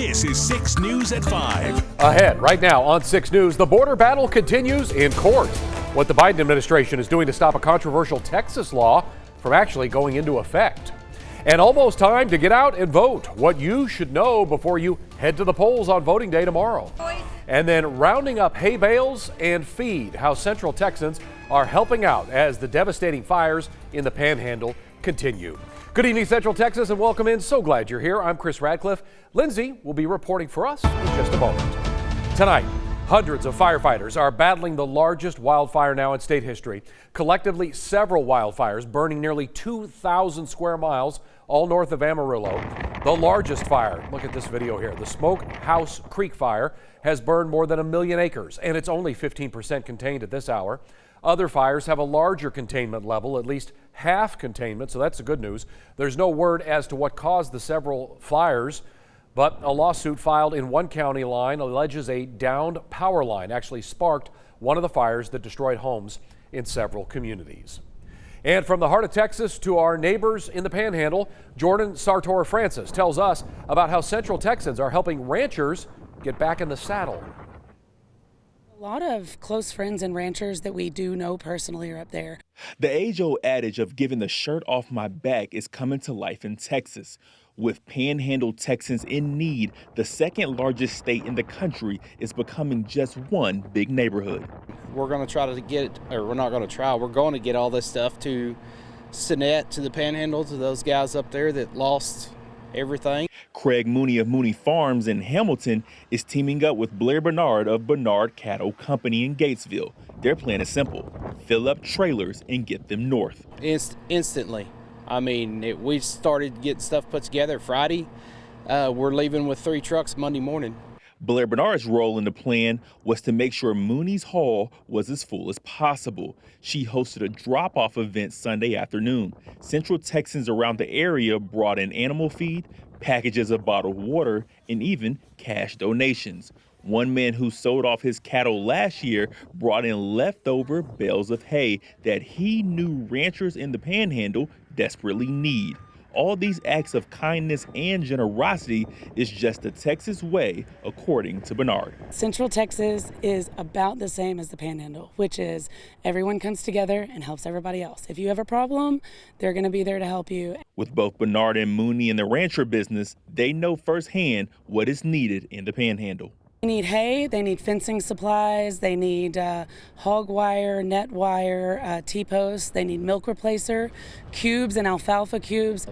This is 6 News at 5. Ahead right now on 6 News, the border battle continues in court. What the Biden administration is doing to stop a controversial Texas law from actually going into effect. And almost time to get out and vote. What you should know before you head to the polls on voting day tomorrow. And then rounding up hay bales and feed, how Central Texans are helping out as the devastating fires in the Panhandle continue. Good evening, Central Texas, and welcome in. So glad you're here. I'm Chris Radcliffe. Lindsay will be reporting for us in just a moment. Tonight, hundreds of firefighters are battling the largest wildfire now in state history. Collectively, several wildfires burning nearly 2,000 square miles all north of Amarillo. The largest fire, look at this video here, the Smokehouse Creek Fire has burned more than 1 million acres, and it's only 15% contained at this hour. Other fires have a larger containment level, at least half containment, so that's the good news. There's no word as to what caused the several fires, but a lawsuit filed in one county line alleges a downed power line actually sparked one of the fires that destroyed homes in several communities. And from the heart of Texas to our neighbors in the Panhandle, Jordan Sartor Francis tells us about how Central Texans are helping ranchers get back in the saddle. A lot of close friends and ranchers that we do know personally are up there. The age-old adage of giving the shirt off my back is coming to life in Texas. With Panhandle Texans in need, the second largest state in the country is becoming just one big neighborhood. We're going to try to get, or we're not going to try, we're going to get all this stuff to Sinet, to the Panhandle, to those guys up there that lost everything. Craig Mooney of Mooney Farms in Hamilton is teaming up with Blair Bernard of Bernard Cattle Company in Gatesville. Their plan is simple: fill up trailers and get them north. Instantly. I mean, we started getting stuff put together Friday. We're leaving with 3 trucks Monday morning. Blair Bernard's role in the plan was to make sure Mooney's haul was as full as possible. She hosted a drop-off event Sunday afternoon. Central Texans around the area brought in animal feed, packages of bottled water, and even cash donations. One man who sold off his cattle last year brought in leftover bales of hay that he knew ranchers in the Panhandle desperately need. All these acts of kindness and generosity is just the Texas way, according to Bernard. Central Texas is about the same as the Panhandle, which is everyone comes together and helps everybody else. If you have a problem, they're going to be there to help you. With both Bernard and Mooney in the rancher business, they know firsthand what is needed in the Panhandle. They need hay, they need fencing supplies, they need hog wire, net wire, T-posts, they need milk replacer, cubes and alfalfa cubes.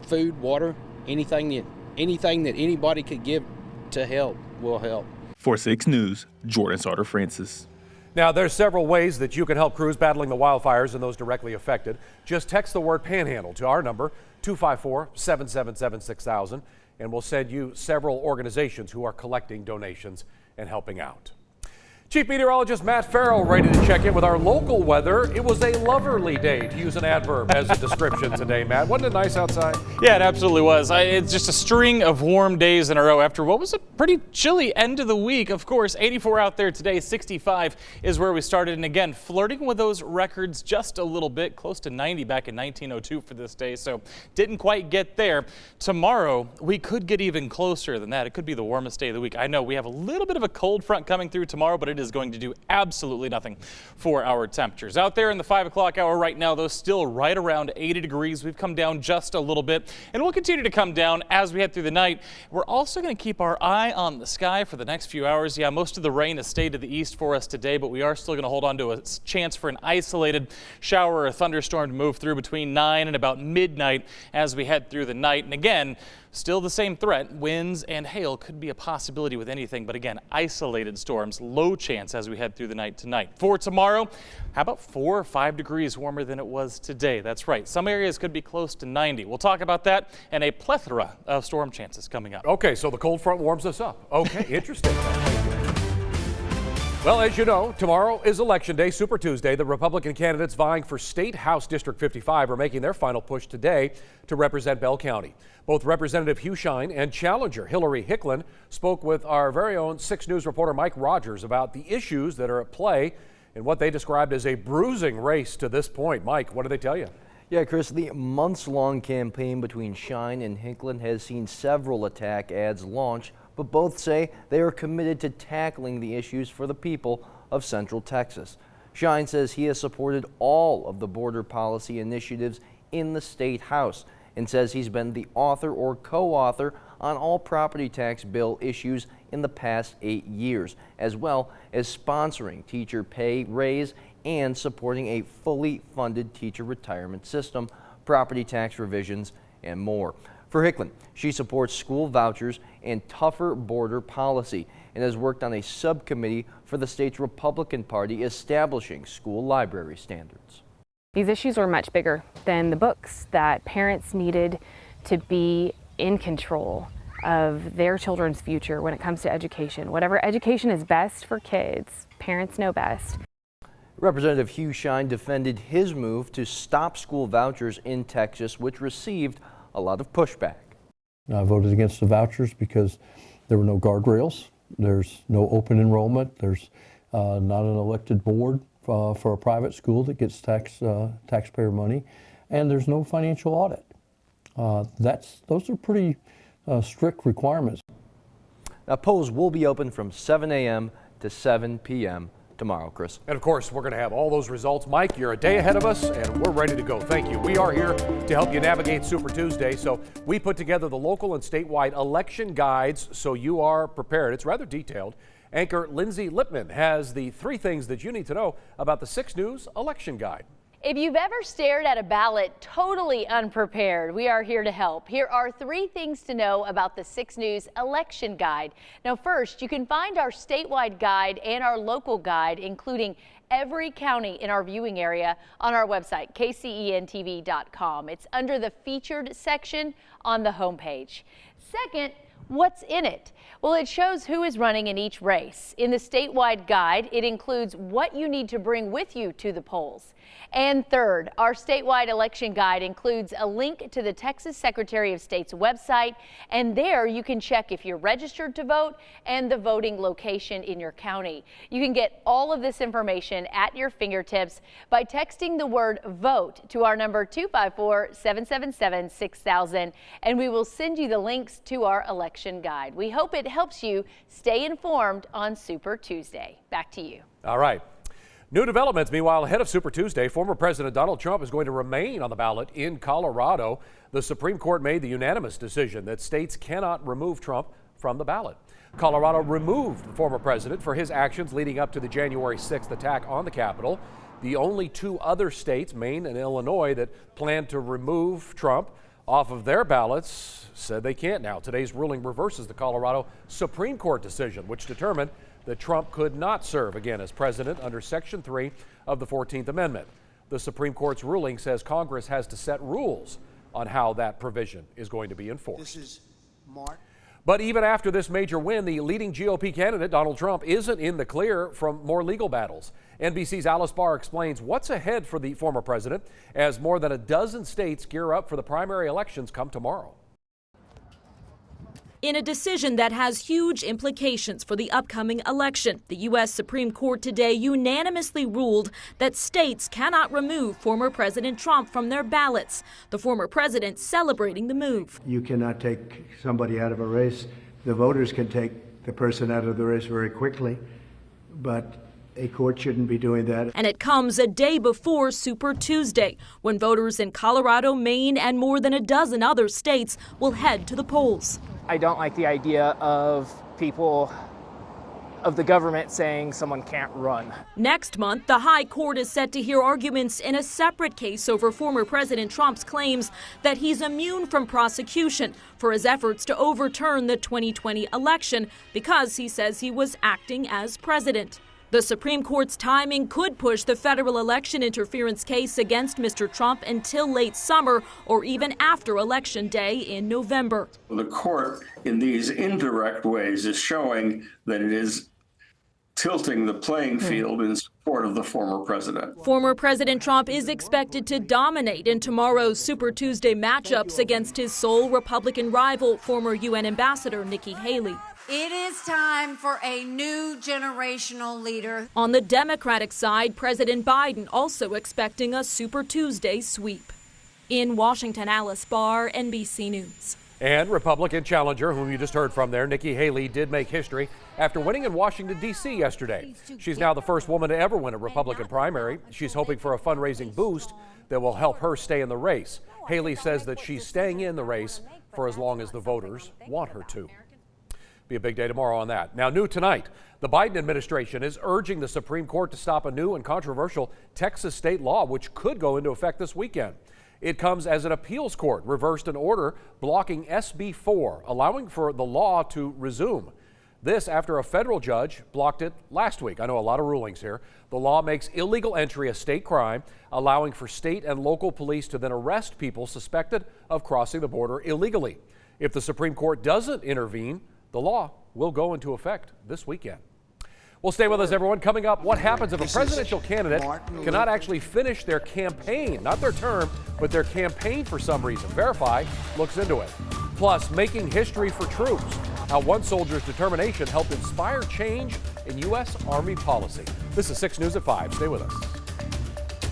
Food, water, anything that anybody could give to help will help. For 6 News, Jordan Sartor Francis. Now, there's several ways that you can help crews battling the wildfires and those directly affected. Just text the word Panhandle to our number, 254-777-6000. And we'll send you several organizations who are collecting donations and helping out. Chief Meteorologist Matt Farrell ready to check in with our local weather. It was a loverly day, to use an adverb as a description today, Matt. Wasn't it nice outside? Yeah, it absolutely was. It's just a string of warm days in a row after what was a pretty chilly end of the week. Of course, 84 out there today, 65 is where we started. And again, flirting with those records just a little bit, close to 90 back in 1902 for this day. So didn't quite get there. Tomorrow, we could get even closer than that. It could be the warmest day of the week. I know we have a little bit of a cold front coming through tomorrow, but it is going to do absolutely nothing for our temperatures. Out there in the 5 o'clock hour right now, though, still right around 80 degrees. We've come down just a little bit, and we'll continue to come down as we head through the night. We're also going to keep our eye on the sky for the next few hours. Yeah, most of the rain has stayed to the east for us today, but we are still going to hold on to a chance for an isolated shower or a thunderstorm to move through between 9 and about midnight as we head through the night. And again, still the same threat. Winds and hail could be a possibility with anything, but again, isolated storms, low chance as we head through the night tonight. For tomorrow, how about 4 or 5 degrees warmer than it was today? That's right. Some areas could be close to 90. We'll talk about that and a plethora of storm chances coming up. Okay, so the cold front warms us up. Okay, interesting. Well, as you know, tomorrow is Election Day, Super Tuesday. The Republican candidates vying for State House District 55 are making their final push today to represent Bell County. Both Representative Hugh and challenger Hilary Hickland spoke with our very own 6 News reporter Mike Rogers about the issues that are at play in what they described as a bruising race to this point. Mike, what did they tell you? Yeah, Chris, the months-long campaign between Shine and Hickland has seen several attack ads launched but both say they are committed to tackling the issues for the people of Central Texas. Shine says he has supported all of the border policy initiatives in the State House and says he's been the author or co-author on all property tax bill issues in the past 8 years, as well as sponsoring teacher pay raise and supporting a fully funded teacher retirement system, property tax revisions, and more. For Hickland, she supports school vouchers and tougher border policy and has worked on a subcommittee for the state's Republican Party establishing school library standards. These issues were much bigger than the books, that parents needed to be in control of their children's future when it comes to education. Whatever education is best for kids, parents know best. Representative Hugh Shine defended his move to stop school vouchers in Texas, which received a lot of pushback. I voted against the vouchers because there were no guardrails, there's no open enrollment, there's not an elected board for a private school that gets taxpayer money, and there's no financial audit. Those are pretty strict requirements. Now, polls will be open from 7 a.m. to 7 p.m. tomorrow, Chris. And of course, we're going to have all those results. Mike, you're a day ahead of us, and we're ready to go. Thank you. We are here to help you navigate Super Tuesday. So we put together the local and statewide election guides so you are prepared. It's rather detailed. Anchor Lindsay Lipman has the 3 things that you need to know about the 6 News election guide. If you've ever stared at a ballot totally unprepared, we are here to help. Here are 3 things to know about the 6 News election guide. Now, first, you can find our statewide guide and our local guide, including every county in our viewing area, on our website, kcentv.com. It's under the featured section on the homepage. Second, what's in it? Well, it shows who is running in each race. In the statewide guide, it includes what you need to bring with you to the polls. And third, our statewide election guide includes a link to the Texas Secretary of State's website, and there you can check if you're registered to vote and the voting location in your county. You can get all of this information at your fingertips by texting the word VOTE to our number 254-777-6000, and we will send you the links to our election guide. We hope it helps you stay informed on Super Tuesday. Back to you. All right. New developments. Meanwhile, ahead of Super Tuesday, former President Donald Trump is going to remain on the ballot in Colorado. The Supreme Court made the unanimous decision that states cannot remove Trump from the ballot. Colorado removed the former president for his actions leading up to the January 6th attack on the Capitol. The only 2 other states, Maine and Illinois, that plan to remove Trump off of their ballots said they can't now. Today's ruling reverses the Colorado Supreme Court decision, which determined that Trump could not serve again as president under Section 3 of the 14th Amendment. The Supreme Court's ruling says Congress has to set rules on how that provision is going to be enforced. But even after this major win, the leading GOP candidate, Donald Trump, isn't in the clear from more legal battles. NBC's Alice Barr explains what's ahead for the former president as more than a dozen states gear up for the primary elections come tomorrow. In a decision that has huge implications for the upcoming election, the U.S. Supreme Court today unanimously ruled that states cannot remove former President Trump from their ballots. The former president celebrating the move. You cannot take somebody out of a race. The voters can take the person out of the race very quickly, but a court shouldn't be doing that. And it comes a day before Super Tuesday, when voters in Colorado, Maine, and more than a dozen other states will head to the polls. I don't like the idea of people of the government saying someone can't run. Next month, the High Court is set to hear arguments in a separate case over former President Trump's claims that he's immune from prosecution for his efforts to overturn the 2020 election because he says he was acting as president. The Supreme Court's timing could push the federal election interference case against Mr. Trump until late summer or even after Election Day in November. The court, in these indirect ways, is showing that it is tilting the playing field in support of the former president. Former President Trump is expected to dominate in tomorrow's Super Tuesday matchups against his sole Republican rival, former UN Ambassador Nikki Haley. It is time for a new generational leader. On the Democratic side, President Biden also expecting a Super Tuesday sweep. In Washington, Alice Barr, NBC News. And Republican challenger, whom you just heard from there, Nikki Haley, did make history after winning in Washington, D.C. yesterday. She's now the first woman to ever win a Republican primary. She's hoping for a fundraising boost that will help her stay in the race. Haley says that she's staying in the race for as long as the voters want her to. Be a big day tomorrow on that. Now, new tonight, the Biden administration is urging the Supreme Court to stop a new and controversial Texas state law, which could go into effect this weekend. It comes as an appeals court reversed an order blocking SB 4, allowing for the law to resume. This after a federal judge blocked it last week. I know a lot of rulings here. The law makes illegal entry a state crime, allowing for state and local police to then arrest people suspected of crossing the border illegally. If the Supreme Court doesn't intervene, the law will go into effect this weekend. Well, stay with us, everyone. Coming up, what happens if a presidential candidate cannot actually finish their campaign, not their term, but their campaign for some reason? Verify looks into it. Plus, making history for troops, how one soldier's determination helped inspire change in U.S. Army policy. This is 6 News at 5. Stay with us.